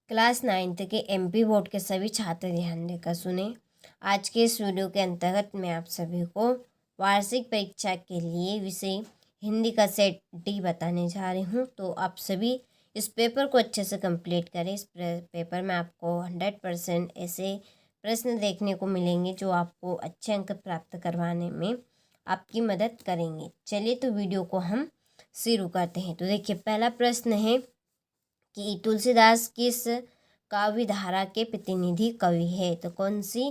Class 9th के MP board के सभी छात्र ध्यान देकर सुने। आज के इस वीडियो के अंतर्गत मैं आप सभी को वार्षिक परीक्षा के लिए विषय हिंदी का सेट डी बताने जा रही हूँ। तो आप सभी इस पेपर को अच्छे से कंप्लीट करें। इस पेपर में आपको 100% ऐसे प्रश्न देखने को मिलेंगे जो आपको अच्छे अंक प्राप्त करवाने में आपकी मदद करेंगे। चलिए तो वीडियो को हम शुरू करते हैं। तो देखिए, पहला प्रश्न है कि तुलसीदास किस काव्य धारा के प्रतिनिधि कवि है। तो कौन सी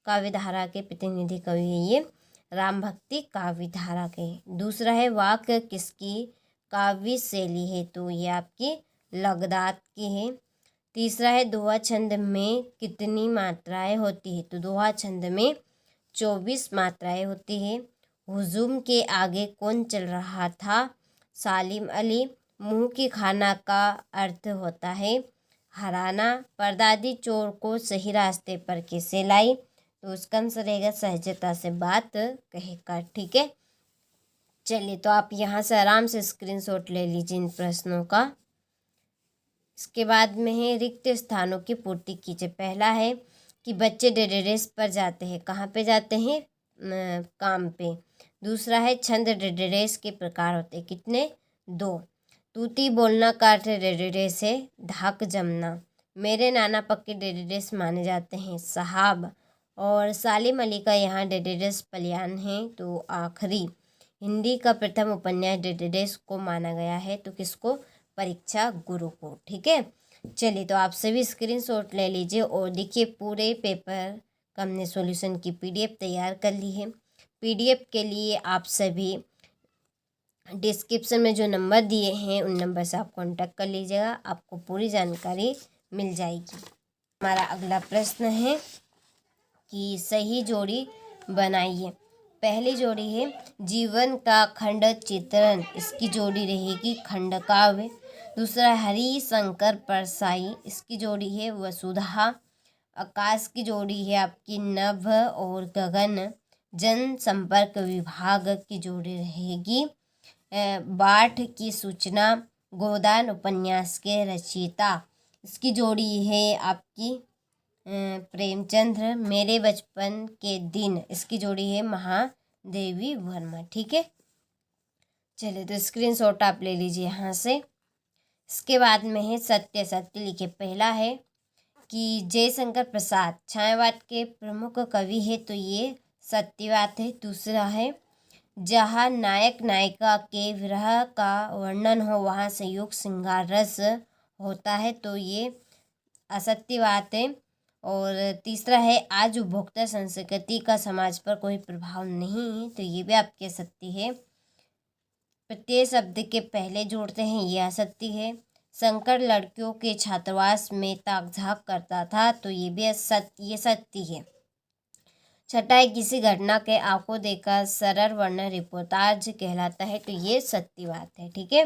काव्य धारा के प्रतिनिधि कवि है ये? राम भक्ति काव्य धारा के। दूसरा है वाक्य किसकी काव्य शैली है। तो ये आपकी लगदात की है। तीसरा है दोहा छंद में कितनी मात्राएं होती है। तो दोहा छंद में 24 मात्राएं होती है। हुजूम के आगे कौन चल रहा था। सालिम अली। मुंह की खाना का अर्थ होता है हराना। परदादी चोर को सही रास्ते पर कैसे लाई। तो उसका आंसर रहेगा सहजता से बात कहकर। ठीक है, चलिए तो आप यहाँ से आराम से स्क्रीनशॉट ले लीजिए इन प्रश्नों का। इसके बाद में है रिक्त स्थानों की पूर्ति कीजिए। पहला है कि बच्चे डेडेरेस पर जाते हैं। कहाँ पे जाते हैं? काम पे। दूसरा है छंद डेडेरेस के प्रकार होते हैं। कितने? 2। तूती बोलना का अर्थ डेडेरेस है धाक जमना। मेरे नाना पक्के डेडेरेस माने जाते हैं साहब। और सालिम अली का यहाँ डेडेरेस पलियान है। तो आखिरी हिंदी का प्रथम उपन्यास डेडेरेस को माना गया है। तो किसको? परीक्षा गुरु को। ठीक है, चलिए तो आप सभी स्क्रीनशॉट ले लीजिए और देखिए पूरे पेपर का हमने सॉल्यूशन की पीडीएफ तैयार कर ली है। पीडीएफ के लिए आप सभी डिस्क्रिप्शन में जो नंबर दिए हैं उन नंबर से आप कांटेक्ट कर लीजिएगा, आपको पूरी जानकारी मिल जाएगी। हमारा अगला प्रश्न है कि सही जोड़ी बनाइए। पहली जोड़ी है जीवन का खंड चित्रण, इसकी जोड़ी रहेगी खंड काव्य। दूसरा हरि शंकर परसाई, इसकी जोड़ी है वसुधा। आकाश की जोड़ी है आपकी नभ और गगन। जनसंपर्क विभाग की जोड़ी रहेगी बाठ की सूचना। गोदान उपन्यास के रचयिता, इसकी जोड़ी है आपकी प्रेमचंद्र। मेरे बचपन के दिन, इसकी जोड़ी है महादेवी वर्मा। ठीक है, चलिए तो स्क्रीनशॉट आप ले लीजिए यहाँ से। इसके बाद में है सत्य सत्य लिखे। पहला है कि जयशंकर प्रसाद छायावाद के प्रमुख कवि है। तो ये सत्यवाद है। दूसरा है जहाँ नायक नायिका के विरह का वर्णन हो वहाँ संयोग श्रृंगार रस होता है। तो ये असत्यवाद है। और तीसरा है आज उपभोक्ता संस्कृति का समाज पर कोई प्रभाव नहीं है। तो ये भी आपके असत्य है। प्रत्यय शब्द के पहले जोड़ते हैं, ये असत्य है। शंकर लड़कियों के छात्रावास में ताक झाक करता था। तो ये भी ये सत्य है। छठा है किसी घटना के आंखों देखकर सरल वर्णन रिपोर्टाज कहलाता है। तो ये सत्य बात है। ठीक है,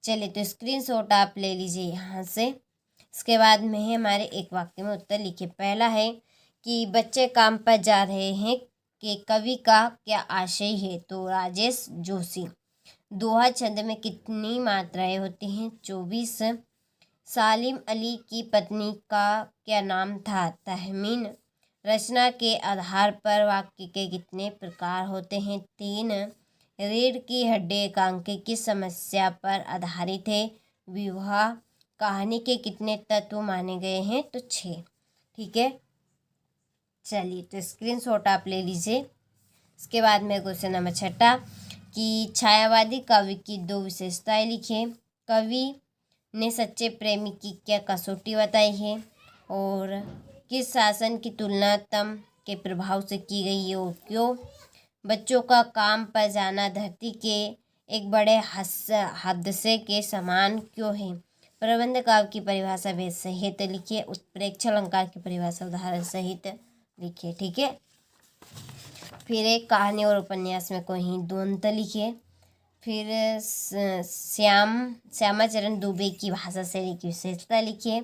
चलिए तो स्क्रीनशॉट आप ले लीजिए यहाँ से। इसके बाद में है हमारे एक वाक्य में उत्तर लिखिए। पहला है कि बच्चे काम पर जा रहे हैं कि कवि का क्या आशय है। तो राजेश जोशी। दोहा छंद में कितनी मात्राएं होती हैं? 24। सालिम अली की पत्नी का क्या नाम था? तहमीन। रचना के आधार पर वाक्य के कितने प्रकार होते हैं? 3। रीढ़ की हड्डी एकांक किस समस्या पर आधारित है? विवाह। कहानी के कितने तत्व माने गए हैं? तो 6। ठीक है, चलिए तो स्क्रीनशॉट आप ले लीजिए। इसके बाद में क्वेश्चन नंबर 6 कि छायावादी काव्य की 2 विशेषताएं लिखिए। कवि ने सच्चे प्रेमी की क्या कसौटी बताई है। और किस शासन की तुलना तम के प्रभाव से की गई है और क्यों। बच्चों का काम पर जाना धरती के एक बड़े हादसे के समान क्यों है। प्रबंध काव्य की परिभाषा वेद सहित लिखिए। उत्प्रेक्षा अलंकार की परिभाषा उदाहरण सहित लिखिए। ठीक है, फिर एक कहानी और उपन्यास में कोई द्वंद्व लिखिए। फिर श्यामाचरण दुबे की भाषा शैली की विशेषता लिखिए।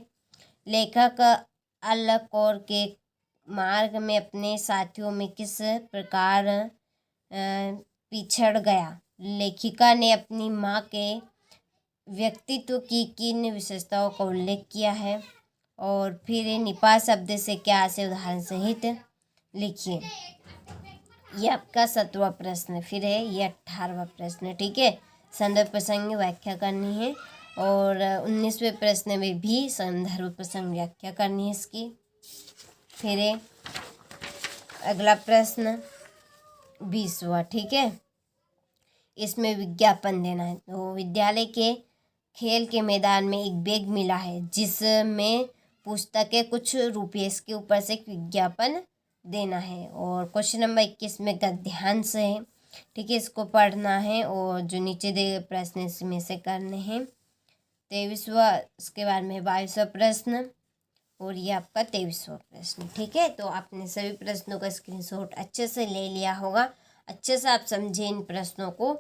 लेखक अलकोर के मार्ग में अपने साथियों में किस प्रकार पिछड़ गया। लेखिका ने अपनी माँ के व्यक्तित्व की किन विशेषताओं का उल्लेख किया है। और फिर निपाह शब्द से क्या से उदाहरण सहित लिखिए। ये आपका 17वां प्रश्न। फिर है ये 18वां प्रश्न। ठीक है, संदर्भ प्रसंग व्याख्या करनी है। और 19वें प्रश्न में भी संदर्भ प्रसंग व्याख्या करनी है इसकी। फिर है अगला प्रश्न 20वां। ठीक है, इसमें विज्ञापन देना है। तो विद्यालय के खेल के मैदान में एक बैग मिला है जिसमें पुस्तकें कुछ रुपये, इसके ऊपर से एक विज्ञापन देना है। और क्वेश्चन नंबर 21 में गद्यांश है। ठीक है, इसको पढ़ना है और जो नीचे दे प्रश्न इसमें से करने हैं। 23वां, इसके बाद में 22वां प्रश्न और ये आपका 23वां प्रश्न। ठीक है, तो आपने सभी प्रश्नों का स्क्रीनशॉट अच्छे से ले लिया होगा। अच्छे से आप समझे इन प्रश्नों को